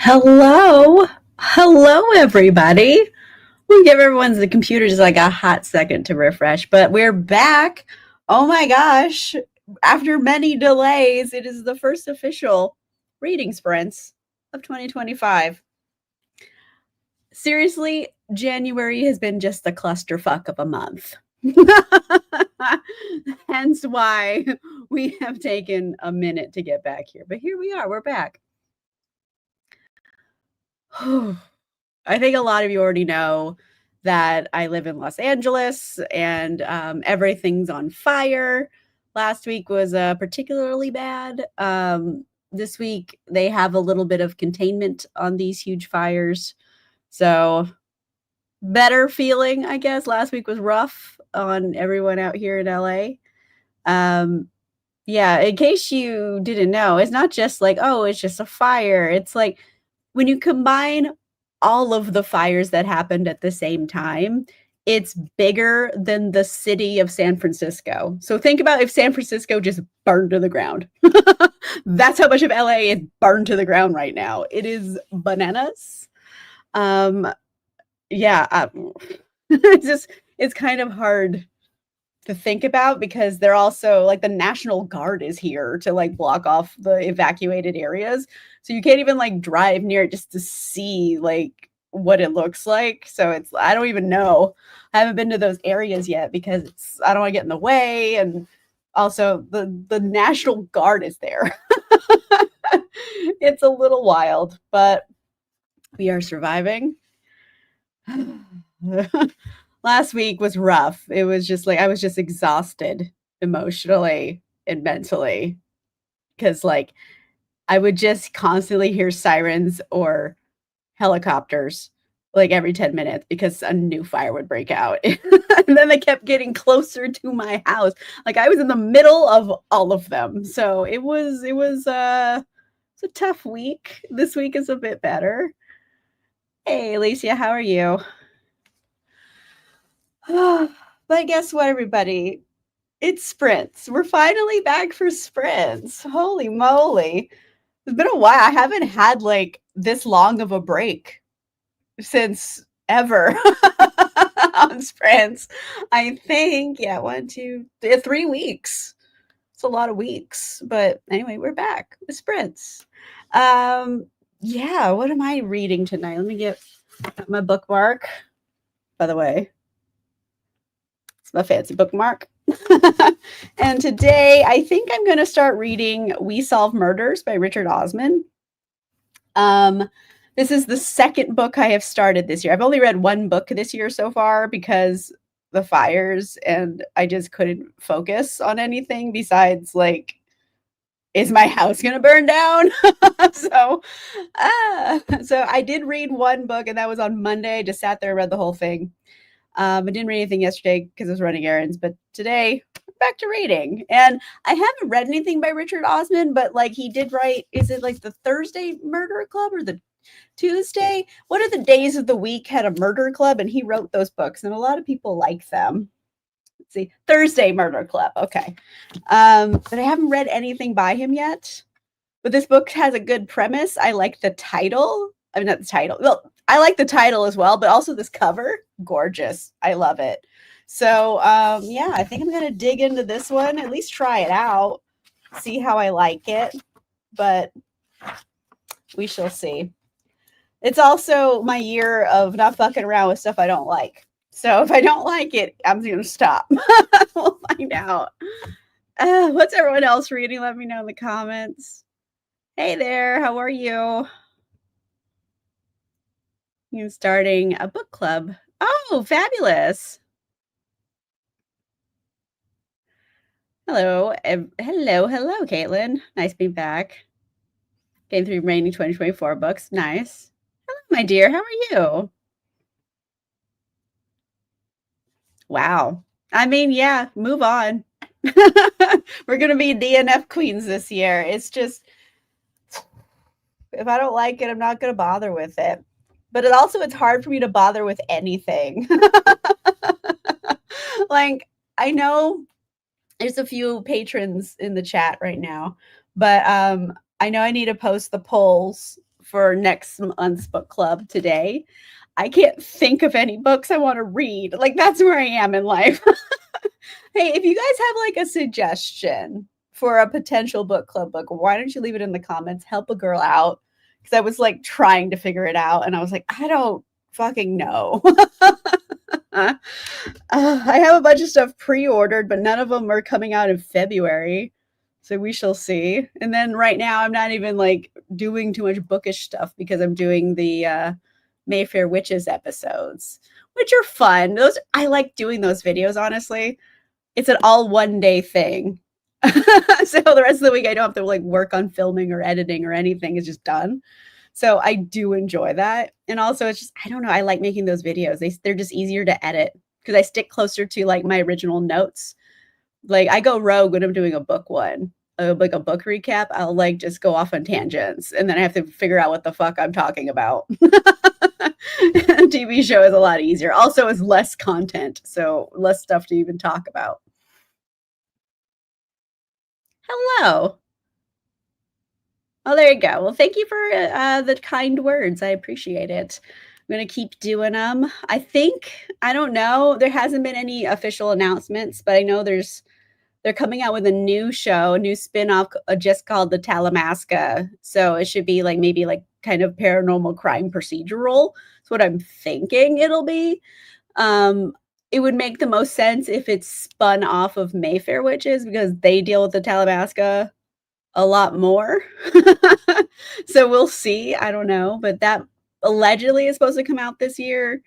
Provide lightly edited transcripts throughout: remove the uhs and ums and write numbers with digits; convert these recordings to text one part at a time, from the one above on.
Hello. Hello, everybody. We'll give everyone's computer just like a hot second to refresh, but we're back. Oh my gosh. After many delays, it is the first official reading sprints of 2025. Seriously, January has been just a clusterfuck of a month. Hence why we have taken a minute to get back here. But here we are, we're back. I think a lot of you already know that I live in Los Angeles and everything's on fire. Last week was particularly bad. This week they have a little bit of containment on these huge fires. So, better feeling, I guess. Last week was rough on everyone out here in LA. Yeah, in case you didn't know, it's not just like, oh, it's just a fire. It's like when you combine all of the fires that happened at the same time, it's bigger than the city of San Francisco. So think about if San Francisco just burned to the ground. That's how much of LA is burned to the ground right now. It is bananas. Um, yeah, it's kind of hard to think about because they're also like the National Guard is here to like block off the evacuated areas. So you can't even like drive near it just to see like what it looks like. So it's I don't even know. I haven't been to those areas yet because it's I don't want to get in the way and also the National Guard is there. It's a little wild, but we are surviving. Last week was rough. It was just like I was just exhausted emotionally and mentally because like I would just constantly hear sirens or helicopters like every 10 minutes because a new fire would break out. And then they kept getting closer to my house. Like I was in the middle of all of them. So it's a tough week. This week is a bit better. Hey, Alicia, how are you? But guess what, everybody? It's sprints. We're finally back for sprints. Holy moly. It's been a while. I haven't had like this long of a break since ever on sprints. I think, yeah, 3 weeks. It's a lot of weeks. But anyway, we're back with sprints. Yeah, what am I reading tonight? Let me get my bookmark. By the way, it's my fancy bookmark. And today I think I'm going to start reading We Solve Murders by Richard Osman. This is the second book I have started this year. I've only read one book this year so far because the fires and I just couldn't focus on anything besides like is my house going to burn down? so so I did read one book and that was on Monday. Just sat there and read the whole thing. I didn't read anything yesterday because I was running errands, but today back to reading. And I haven't read anything by Richard Osman, but like he did write, is it like the Thursday Murder Club or the Tuesday? What are the days of the week had a murder club? And he wrote those books, and a lot of people like them. Let's see, Thursday Murder Club. Okay. But I haven't read anything by him yet. But this book has a good premise. I like the title. I mean, not the title. Well, I like the title as well, but also this cover, gorgeous. I love it. So, yeah, I think I'm going to dig into this one, at least try it out, see how I like it, but we shall see. It's also my year of not fucking around with stuff I don't like. So if I don't like it, I'm going to stop. We'll find out. What's everyone else reading? Let me know in the comments. Hey there, how are you? You're starting a book club. Oh, fabulous. Hello, hello, Caitlin. Nice being back. Getting through remaining 2024 books. Nice. Hello, my dear. How are you? Wow. I mean, yeah, move on. We're going to be DNF queens this year. It's just, if I don't like it, I'm not going to bother with it. But it's hard for me to bother with anything. Like, I know there's a few patrons in the chat right now, but I know I need to post the polls for next month's book club today. I can't think of any books I want to read. Like, that's where I am in life. Hey, if you guys have like a suggestion for a potential book club book, why don't you leave it in the comments? Help a girl out. Because I was like trying to figure it out and I was like, I don't fucking know. I have a bunch of stuff pre-ordered, but none of them are coming out in February. So we shall see. And then right now I'm not even like doing too much bookish stuff because I'm doing the Mayfair Witches episodes, which are fun. Those I like doing those videos, honestly. It's an all one day thing. So the rest of the week I don't have to like work on filming or editing or anything. It's just done. So I do enjoy that. And also it's just, I don't know, I like making those videos. They're just easier to edit because I stick closer to like my original notes. Like I go rogue when I'm doing a book one, like a book recap. I'll like just go off on tangents and then I have to figure out what the fuck I'm talking about. TV show is a lot easier. Also, it's less content, so less stuff to even talk about. Hello. Oh, there you go. Well, thank you for the kind words. I appreciate it. I'm going to keep doing them. I think, I don't know, there hasn't been any official announcements, but I know they're coming out with a new show, a new spin-off just called The Talamasca. So it should be like maybe like kind of paranormal crime procedural. That's what I'm thinking it'll be. It would make the most sense if it's spun off of Mayfair Witches because they deal with the Talamasca a lot more. So we'll see. I don't know, but that allegedly is supposed to come out this year.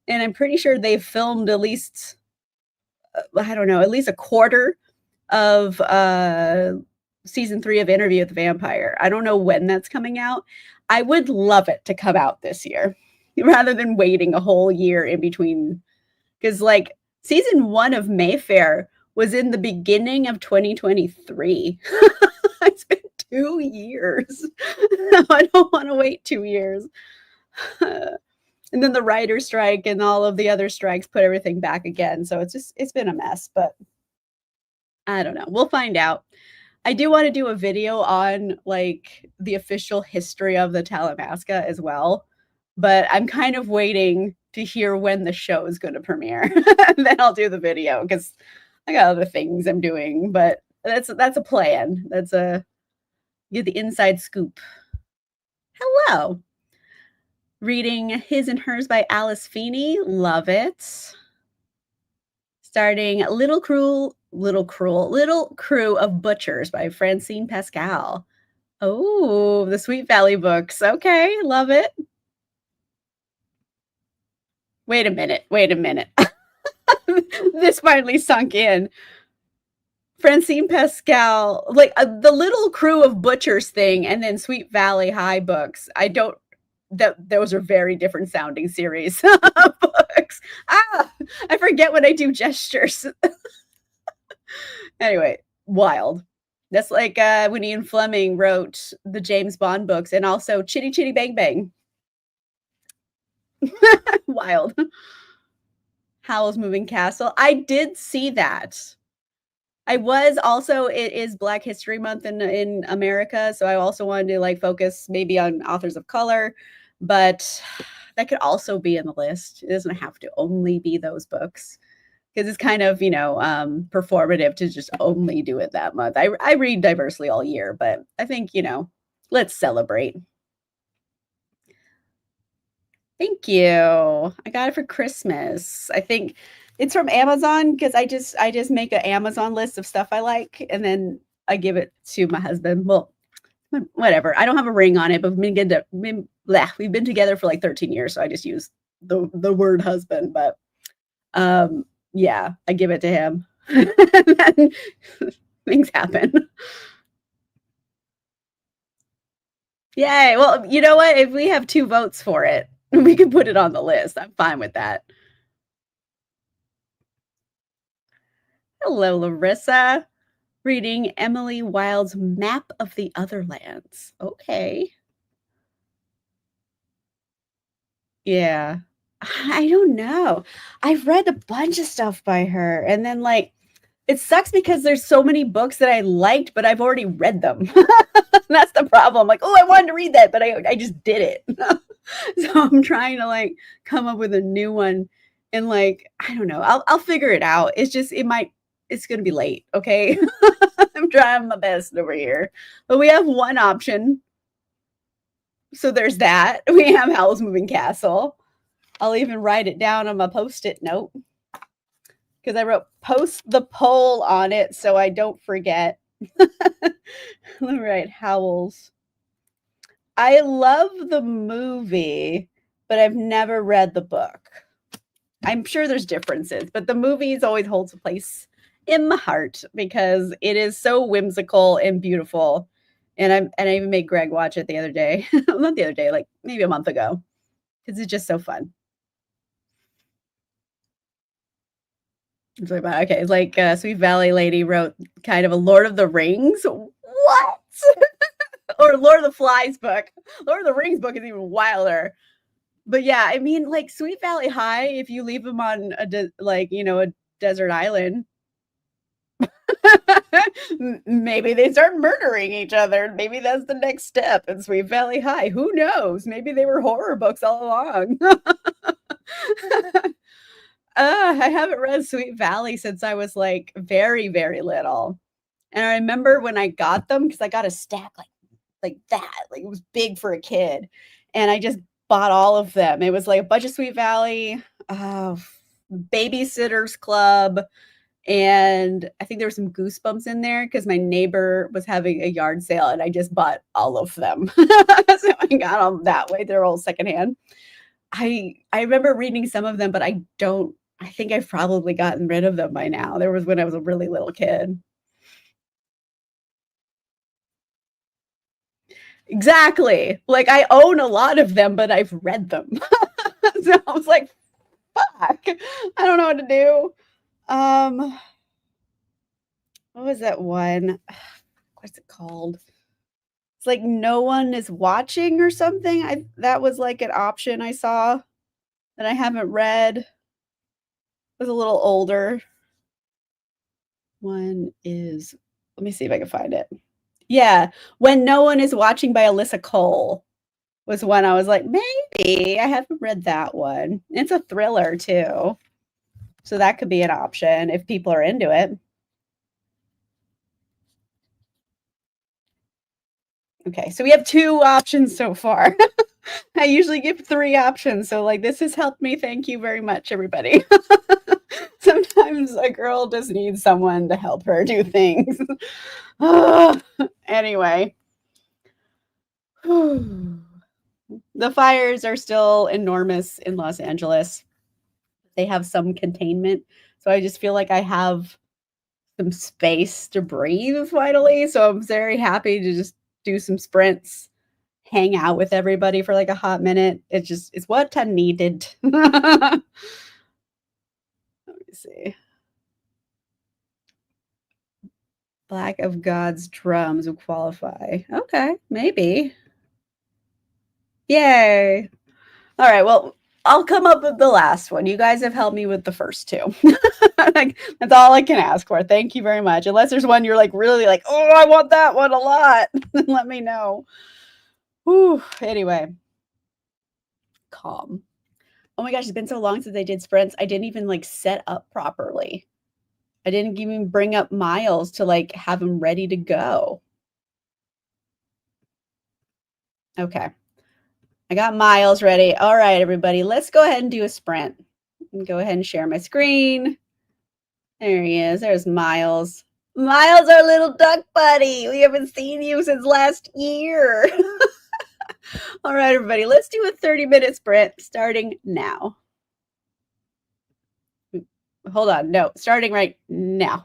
And I'm pretty sure they've filmed at least, I don't know, at least a quarter of season 3 of Interview with the Vampire. I don't know when that's coming out. I would love it to come out this year rather than waiting a whole year in between. Because like season 1 of Mayfair was in the beginning of 2023. It's been 2 years. I don't want to wait 2 years. And then the writer's strike and all of the other strikes put everything back again. So it's been a mess, but I don't know. We'll find out. I do want to do a video on like the official history of the Talamasca as well, but I'm kind of waiting to hear when the show is going to premiere. Then I'll do the video because I got other things I'm doing, but that's a plan. That's a get the inside scoop. Hello. Reading His and Hers by Alice Feeney. Love it. Starting Little Crew of Butchers by Francine Pascal. Oh, the Sweet Valley books. Okay, love it. Wait a minute. This finally sunk in. Francine Pascal, like the Little Crew of Butchers thing, and then Sweet Valley High books. Those are very different sounding series of books. I forget when I do gestures. Anyway, wild. That's like when Ian Fleming wrote the James Bond books and also Chitty Chitty Bang Bang. Wild. Howl's Moving Castle. I did see that. I was also, it is Black History Month in America, so I also wanted to like focus maybe on authors of color, but that could also be in the list. It doesn't have to only be those books because it's kind of, performative to just only do it that month. I read diversely all year, but I think, let's celebrate. Thank you. I got it for Christmas. I think it's from Amazon because I just make an Amazon list of stuff I like and then I give it to my husband. Well, whatever. I don't have a ring on it, but we've been together for like 13 years, so I just use the word husband. But yeah, I give it to him. And things happen. Yay. Well, you know what? If we have 2 votes for it, we can put it on the list. I'm fine with that. Hello, Larissa. Reading Emily Wilde's Map of the Otherlands. Okay. Yeah. I don't know. I've read a bunch of stuff by her. And then like, it sucks because there's so many books that I liked, but I've already read them. That's the problem. Like, oh, I wanted to read that, but I just did it. So I'm trying to like come up with a new one and like, I don't know. I'll figure it out. It's just it's gonna be late, okay? I'm trying my best over here. But we have one option. So there's that. We have Howl's Moving Castle. I'll even write it down on my post-it note because I wrote post the poll on it so I don't forget. Let me write Howl's. I love the movie, but I've never read the book. I'm sure there's differences, but the movies always holds a place in my heart because it is so whimsical and beautiful. And I even made Greg watch it the other day. Not the other day, like maybe a month ago. Because it's just so fun. It's like, okay, it's like Sweet Valley Lady wrote kind of a Lord of the Rings. What? Or Lord of the Flies book. Lord of the Rings book is even wilder. But yeah, I mean, like Sweet Valley High, if you leave them on a desert island, maybe they start murdering each other. Maybe that's the next step in Sweet Valley High. Who knows? Maybe they were horror books all along. I haven't read Sweet Valley since I was like very, very little. And I remember when I got them because I got a stack like that. Like it was big for a kid. And I just bought all of them. It was like a bunch of Sweet Valley, Babysitter's Club, and I think there were some Goosebumps in there because my neighbor was having a yard sale and I just bought all of them. So I got them that way. They're all secondhand. I remember reading some of them, but I think I've probably gotten rid of them by now. There was when I was a really little kid. Exactly. Like I own a lot of them, but I've read them. So I was like, fuck. I don't know what to do. Um, what was that one? What's it called? It's like no one is watching or something. I that was like an option I saw that I haven't read. It was a little older. One is let me see if I can find it. Yeah, When No One Is Watching by Alyssa Cole was one I was like, maybe I haven't read that one. It's a thriller too. So that could be an option if people are into it. Okay, so we have two options so far. I usually give three options. So, like, this has helped me. Thank you very much, everybody. Sometimes a girl just needs someone to help her do things. Anyway, the fires are still enormous in Los Angeles. They have some containment. So I just feel like I have some space to breathe finally. So I'm very happy to just do some sprints, hang out with everybody for like a hot minute. It's what I needed. Let me see. Black of God's drums would qualify. Okay, maybe. Yay. All right, well, I'll come up with the last one. You guys have helped me with the first two. Like, that's all I can ask for. Thank you very much. Unless there's one you're like really like, oh, I want that one a lot. Let me know. Whew. Anyway, calm. Oh my gosh, it's been so long since I did sprints. I didn't even like set up properly. I didn't even bring up Miles to like have him ready to go. Okay. I got Miles ready. All right, everybody, let's go ahead and do a sprint. Go ahead and share my screen. There he is. There's Miles. Miles, our little duck buddy. We haven't seen you since last year. All right, everybody, let's do a 30-minute sprint starting now. Hold on. No, starting right now.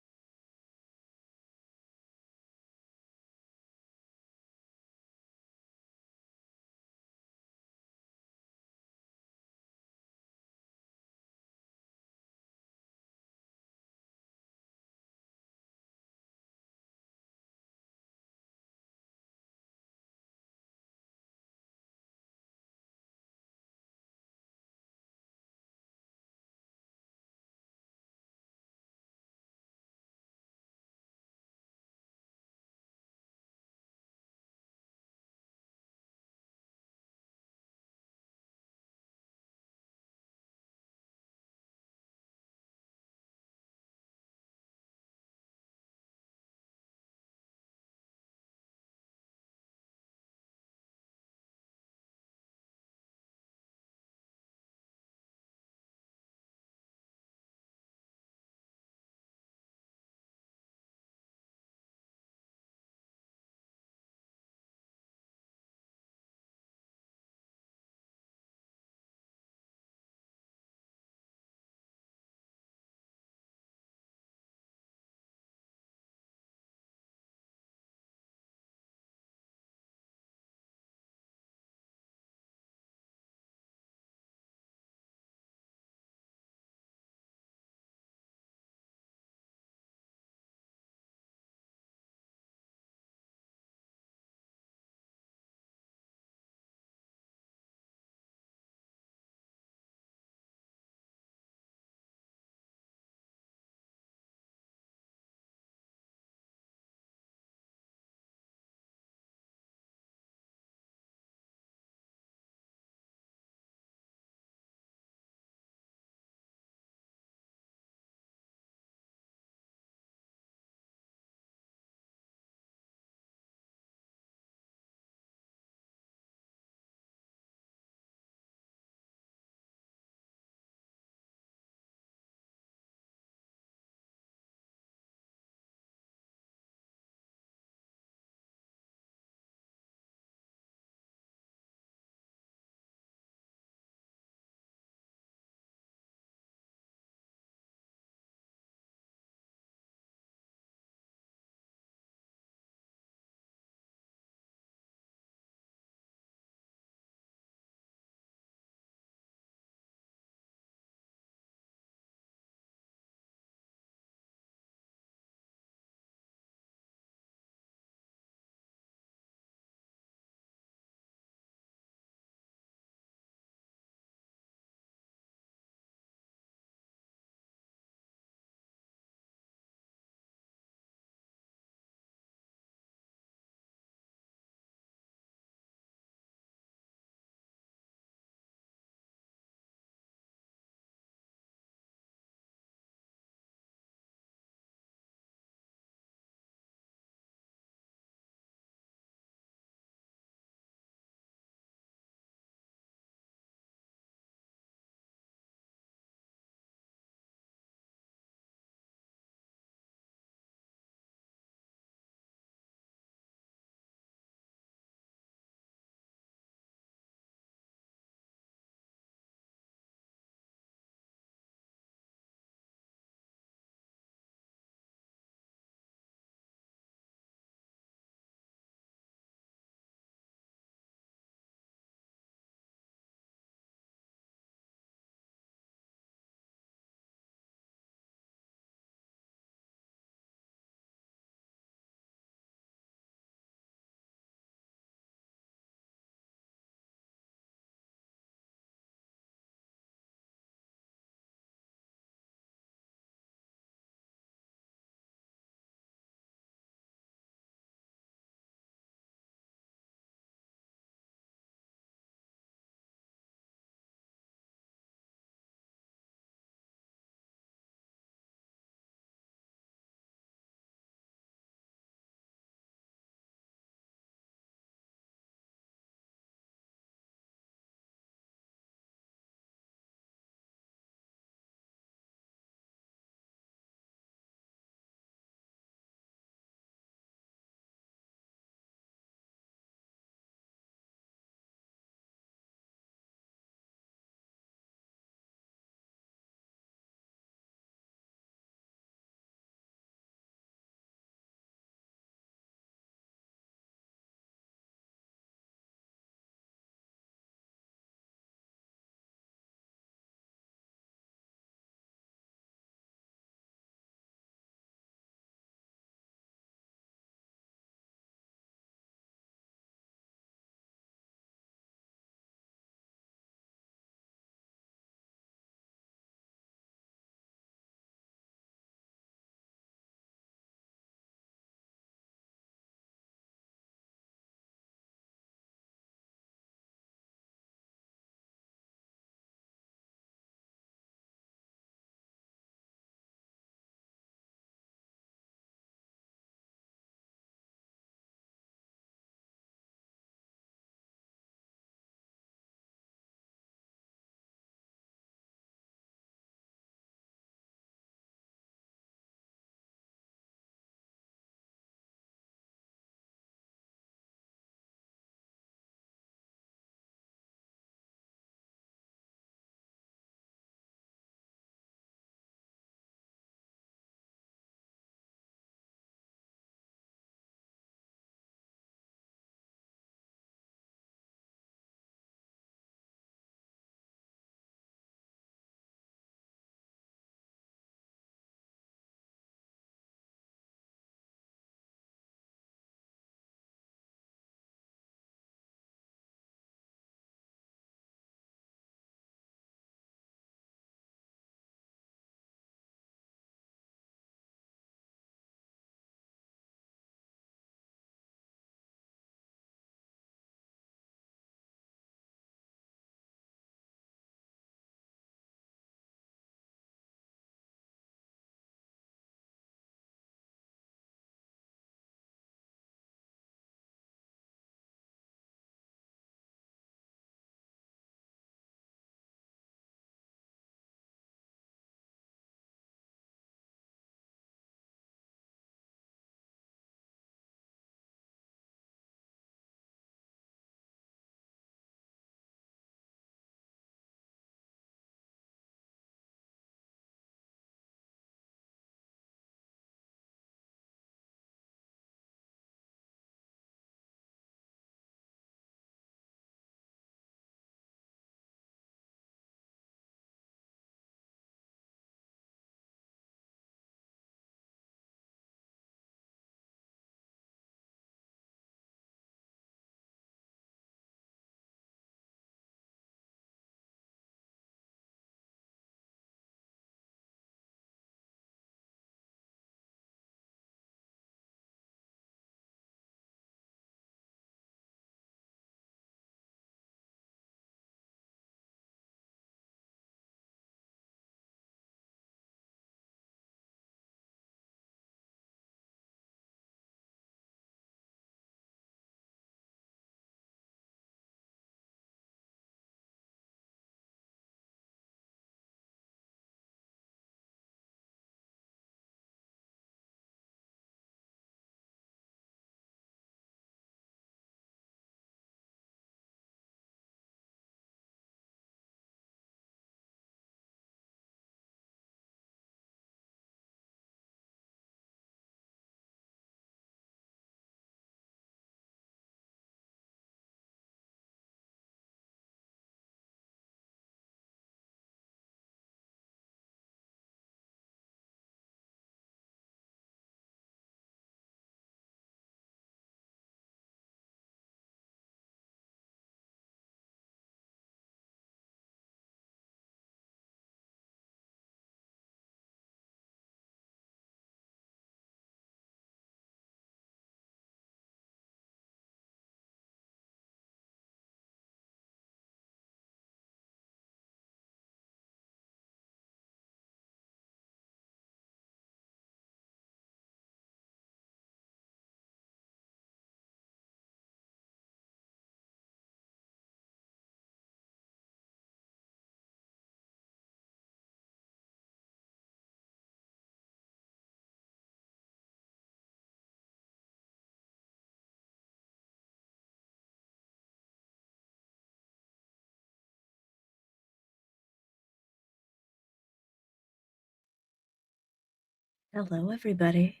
Hello, everybody.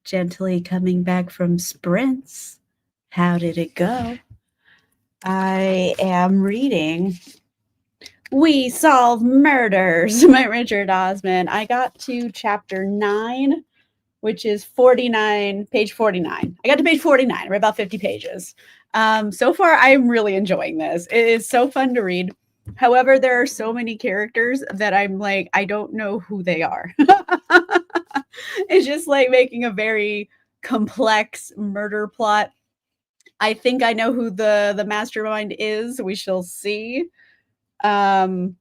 Gently coming back from sprints. How did it go? I am reading We Solve Murders by Richard Osman. I got to chapter 9, which is 49, page 49. I got to page 49. I read about 50 pages. So far, I'm really enjoying this. It is so fun to read. However, there are so many characters that I'm like, I don't know who they are. It's just like making a very complex murder plot. I think I know who the mastermind is. We shall see. Um,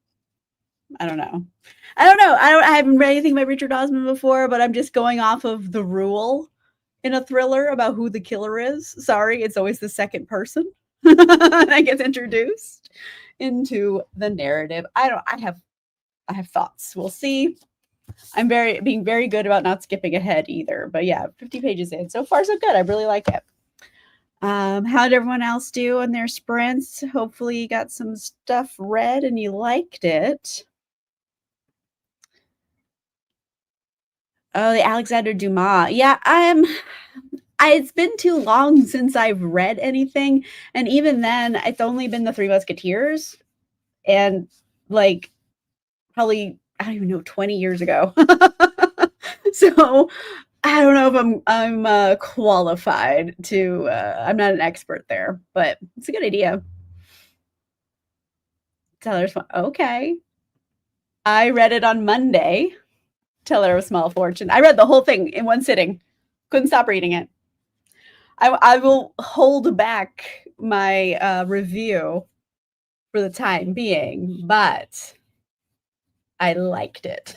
I don't know. I haven't read anything by Richard Osman before, but I'm just going off of the rule in a thriller about who the killer is. Sorry, it's always the second person that gets introduced into the narrative. I have thoughts. We'll see. I'm being very good about not skipping ahead either. But yeah, 50 pages in. So far so good. I really like it. How did everyone else do on their sprints? Hopefully you got some stuff read and you liked it. Oh, the Alexander Dumas. Yeah, it's been too long since I've read anything, and even then, it's only been the Three Musketeers, and like probably I don't even know 20 years ago. So I don't know if I'm qualified to. I'm not an expert there, but it's a good idea. Teller of okay. I read it on Monday. Teller of Small Fortune. I read the whole thing in one sitting. Couldn't stop reading it. I will hold back my review for the time being, but I liked it.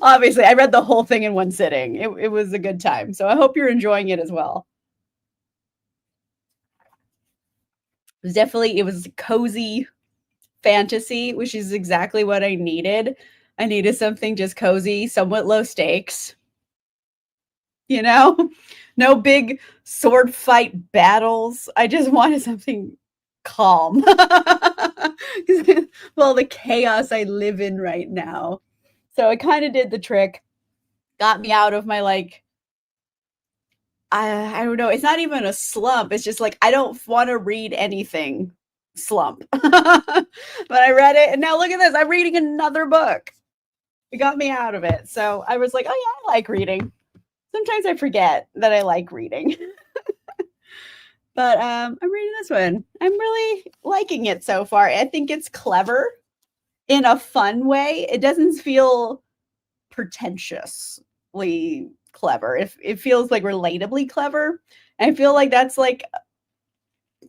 Obviously, I read the whole thing in one sitting. It was a good time. So I hope you're enjoying it as well. It was cozy fantasy, which is exactly what I needed. I needed something just cozy, somewhat low stakes. You know, no big sword fight battles. I just wanted something calm. Well, the chaos I live in right now. So it kind of did the trick, got me out of my like, I don't know. It's not even a slump. It's just like I don't want to read anything slump. But I read it, and now look at this. I'm reading another book. It got me out of it. So I was like, oh yeah, I like reading. Sometimes I forget that I like reading. But I'm reading this one. I'm really liking it so far. I think it's clever in a fun way. It doesn't feel pretentiously clever. It feels like relatably clever. And I feel like that's like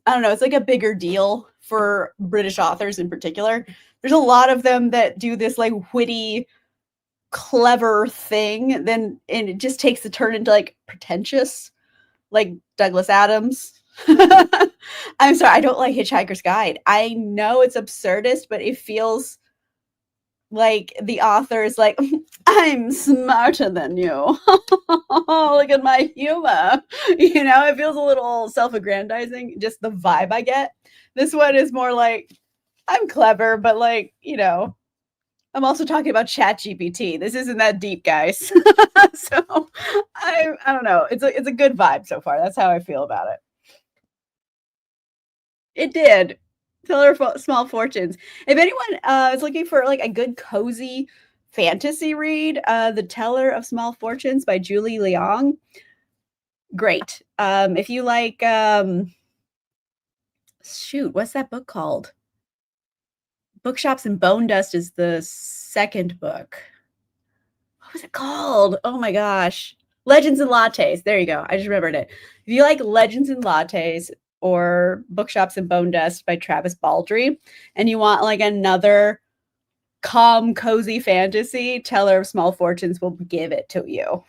I don't know, it's like a bigger deal for British authors in particular. There's a lot of them that do this like witty, clever thing, then and it just takes the turn into like pretentious, like Douglas Adams. I'm sorry, I don't like Hitchhiker's Guide. I know it's absurdist, but it feels like the author is like, I'm smarter than you. Look at my humor. You know, it feels a little self aggrandizing, just the vibe I get. This one is more like, I'm clever, but like, you know, I'm also talking about Chat GPT. This isn't that deep, guys. So I don't know. It's a good vibe so far. That's how I feel about it. It did. Teller of Small Fortunes. If anyone is looking for like a good cozy fantasy read, The Teller of Small Fortunes by Julie Leong, great. If you like, shoot, what's that book called? Bookshops and Bone Dust is the second book. What was it called? Oh my gosh. Legends and Lattes. There you go. I just remembered it. If you like Legends and Lattes or Bookshops and Bone Dust by Travis Baldree, and you want like another calm, cozy fantasy, Teller of Small Fortunes will give it to you.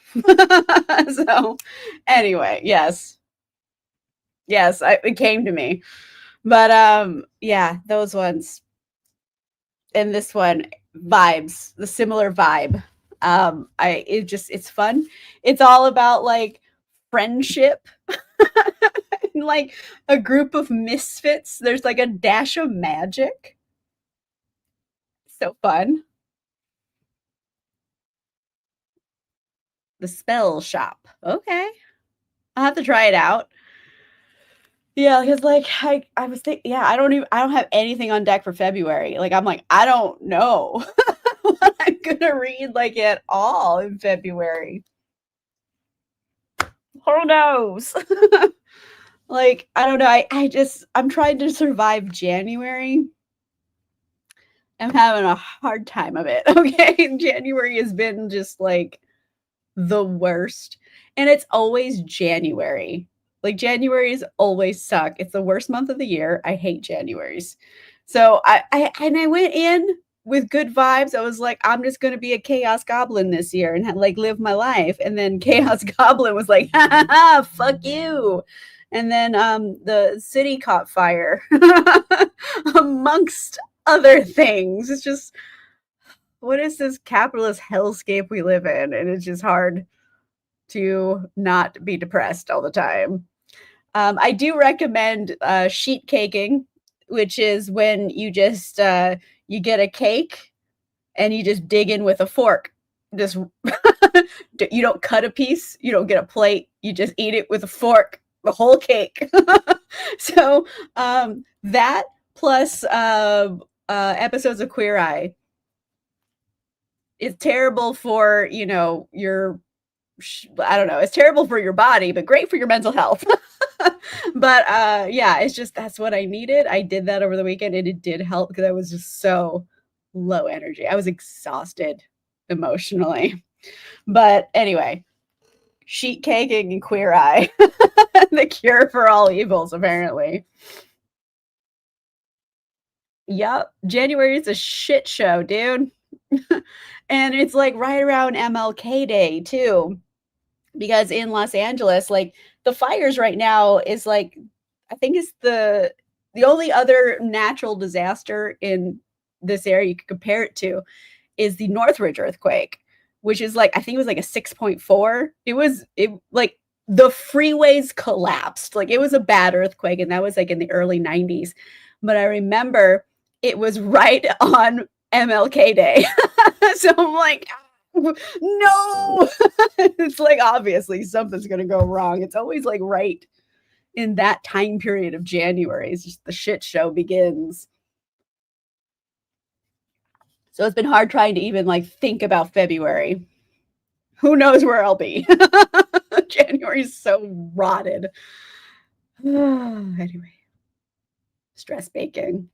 So, anyway, yes. Yes, it came to me. But yeah, those ones. And this one, vibes, the similar vibe. It's fun. It's all about like friendship. Like a group of misfits. There's like a dash of magic. So fun. The Spell Shop. Okay. I'll have to try it out. Yeah, because like I was thinking, yeah, I don't have anything on deck for February. Like I'm like, I don't know what I'm gonna read like at all in February. Who knows? Like, I don't know. I'm trying to survive January. I'm having a hard time of it. Okay. January has been just like the worst. And it's always January. Like January's always suck. It's the worst month of the year. I hate Januaries. So I went in with good vibes. I was like, I'm just gonna be a chaos goblin this year and like live my life. And then Chaos Goblin was like, ha ha ha, fuck you. And then the city caught fire amongst other things. It's just what is this capitalist hellscape we live in? And it's just hard to not be depressed all the time. I do recommend sheet caking, which is when you just you get a cake and you just dig in with a fork. Just you don't cut a piece, you don't get a plate, you just eat it with a fork, the whole cake. So that plus episodes of Queer Eye. It's terrible for your I don't know. It's terrible for your body, but great for your mental health. But yeah, it's just that's what I needed. I did that over the weekend and it did help because I was just so low energy. I was exhausted emotionally. But anyway, sheet caking and Queer Eye. The cure for all evils, apparently. Yep. January is a shit show, dude. And it's like right around MLK Day, too. Because in Los Angeles, like the fires right now is like, I think it's the only other natural disaster in this area you could compare it to is the Northridge earthquake, which is like, I think it was like a 6.4. It like the freeways collapsed. Like it was a bad earthquake. And that was like in the early 90s. But I remember it was right on MLK Day. So I'm like, no. It's like obviously something's gonna go wrong. It's always like right in that time period of January. It's just the shit show begins. So it's been hard trying to even like think about February. Who knows where I'll be? January's so rotted. Anyway, stress baking.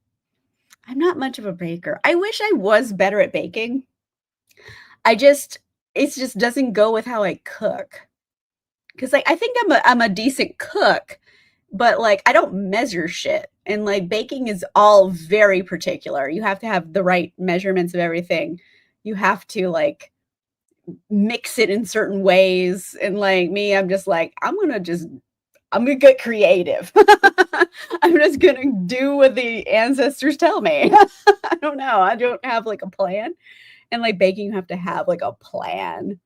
I'm not much of a baker. I wish I was better at baking. It just doesn't go with how I cook. Because like I think I'm a decent cook, but like I don't measure shit. And like baking is all very particular. You have to have the right measurements of everything. You have to like mix it in certain ways. And like me, I'm just like, I'm gonna get creative. I'm just gonna do what the ancestors tell me. I don't know. I don't have like a plan. And like baking, you have to have like a plan.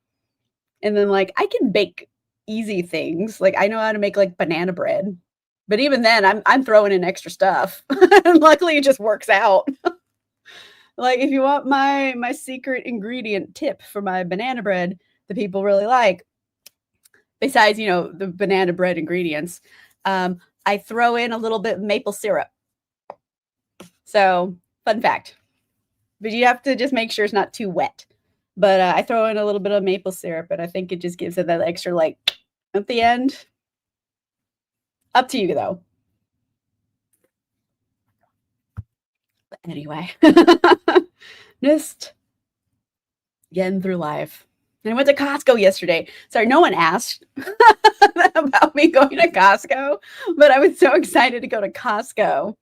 And then like I can bake easy things. Like I know how to make like banana bread. But even then I'm throwing in extra stuff. And luckily it just works out. Like if you want my secret ingredient tip for my banana bread that people really like, besides, the banana bread ingredients, I throw in a little bit of maple syrup. So, fun fact. But you have to just make sure it's not too wet. But I throw in a little bit of maple syrup, and I think it just gives it that extra, like, at the end. Up to you, though. But anyway, just getting through life. And I went to Costco yesterday. Sorry, no one asked about me going to Costco, but I was so excited to go to Costco.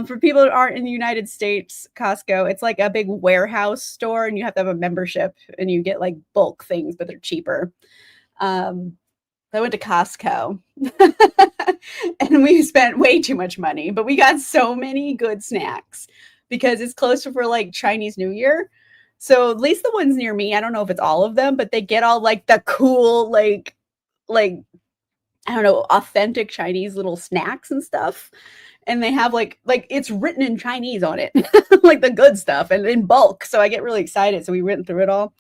For people that aren't in the United States, Costco, it's like a big warehouse store and you have to have a membership and you get like bulk things, but they're cheaper. I went to Costco and we spent way too much money, but we got so many good snacks because it's closer for like Chinese New Year. So at least the ones near me, I don't know if it's all of them, but they get all like the cool, like I don't know, authentic Chinese little snacks and stuff. And they have like it's written in Chinese on it, like the good stuff and in bulk. So I get really excited. So we went through it all.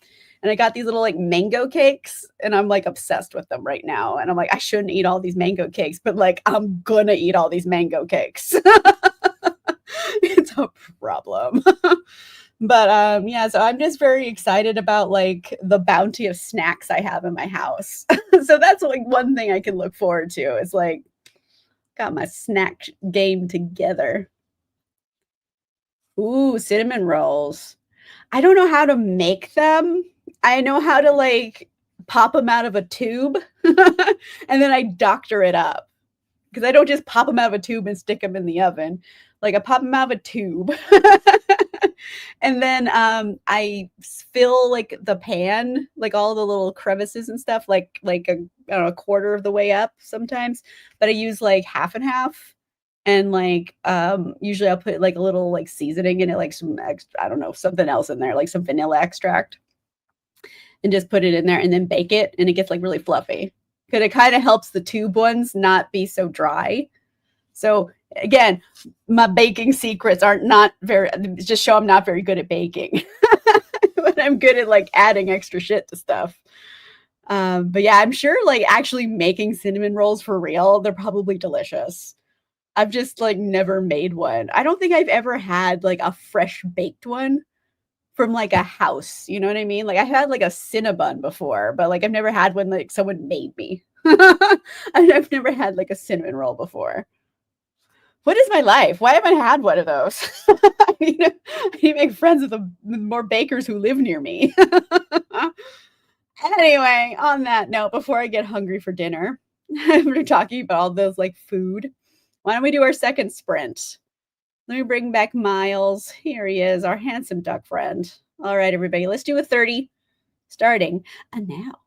and I got these little like mango cakes, and I'm like obsessed with them right now. And I'm like, I shouldn't eat all these mango cakes, but like I'm gonna eat all these mango cakes. It's a problem. But yeah, so I'm just very excited about like the bounty of snacks I have in my house. So that's like one thing I can look forward to. It's like got my snack game together. Ooh, cinnamon rolls. I don't know how to make them. I know how to like pop them out of a tube and then I doctor it up because I don't just pop them out of a tube and stick them in the oven. Like I pop them out of a tube and then I fill like the pan, like all the little crevices and stuff, like a I don't know, a quarter of the way up sometimes, but I use like half and half. And like usually I'll put like a little like seasoning in it, like some I don't know, something else in there, like some vanilla extract, and just put it in there and then bake it and it gets like really fluffy. Because it kind of helps the tube ones not be so dry. So again, my baking secrets aren't not very just show I'm not very good at baking. But I'm good at like adding extra shit to stuff. But yeah, I'm sure like actually making cinnamon rolls for real, they're probably delicious. I've just like never made one. I don't think I've ever had like a fresh baked one from like a house. You know what I mean? Like I had like a Cinnabon before, but like I've never had one like someone made me. I've never had like a cinnamon roll before. What is my life? Why haven't I had one of those? I need to make friends with the with more bakers who live near me. Anyway, on that note, before I get hungry for dinner, we're talking about all those like food. Why don't we do our second sprint? Let me bring back Miles. Here he is, our handsome duck friend. All right, everybody, let's do a 30 starting now.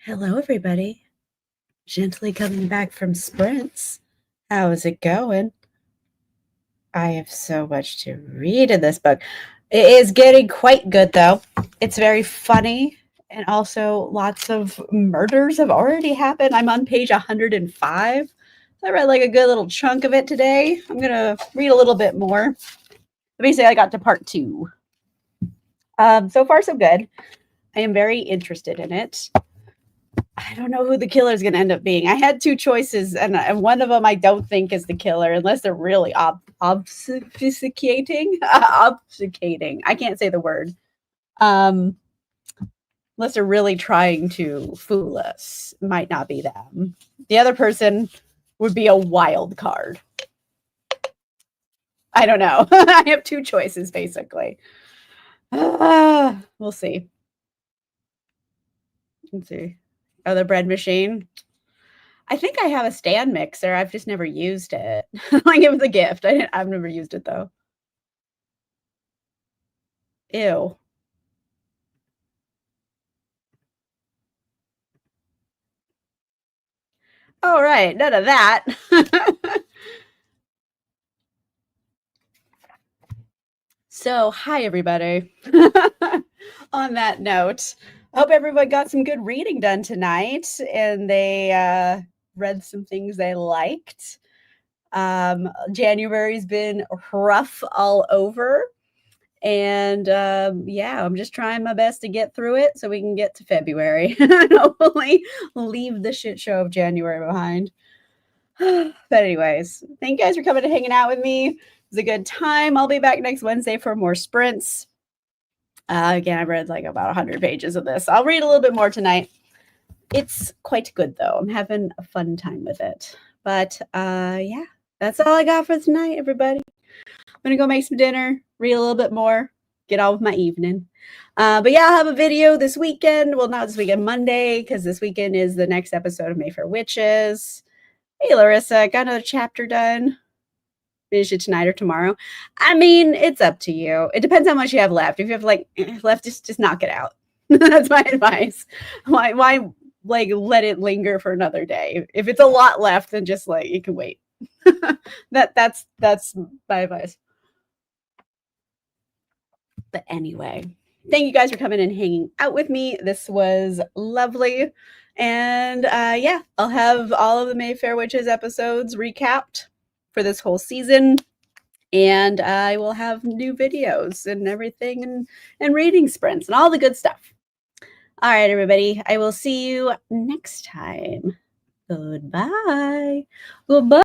Hello, everybody. Gently coming back from sprints. How is it going? I have so much to read in this book. It is getting quite good, though. It's very funny, and also lots of murders have already happened. I'm on page 105. I read like a good little chunk of it today. I'm going to read a little bit more. Let me say I got to part 2. So far, so good. I am very interested in it. I don't know who the killer is going to end up being. I had 2 choices, and one of them I don't think is the killer, unless they're really obfuscating. Obfuscating. I can't say the word. Unless they're really trying to fool us. Might not be them. The other person would be a wild card. I don't know. I have 2 choices, basically. We'll see. Let's see. Oh, the bread machine. I think I have a stand mixer. I've just never used it. Like it was a gift. I've never used it though. Ew. All right, none of that. So, hi everybody. On that note, I hope everyone got some good reading done tonight and they read some things they liked. January's been rough all over. And yeah, I'm just trying my best to get through it so we can get to February and hopefully leave the shit show of January behind. But anyways, thank you guys for coming and hanging out with me. It was a good time. I'll be back next Wednesday for more sprints. Again, I read like about 100 pages of this. I'll read a little bit more tonight. It's quite good though. I'm having a fun time with it. But yeah, that's all I got for tonight, everybody. I'm gonna go make some dinner, read a little bit more, get on with my evening. But yeah, I'll have a video this weekend. Well, not this weekend, Monday, because this weekend is the next episode of Mayfair Witches. Hey, Larissa, got another chapter done. Finish it tonight or tomorrow. I mean, it's up to you. It depends how much you have left. If you have like left, just knock it out. That's my advice. Why like let it linger for another day? If it's a lot left, then just like you can wait. That's my advice. But anyway, thank you guys for coming and hanging out with me. This was lovely. And yeah, I'll have all of the Mayfair Witches episodes recapped for this whole season. And I will have new videos and everything and reading sprints and all the good stuff. All right, everybody. I will see you next time. Goodbye. Goodbye.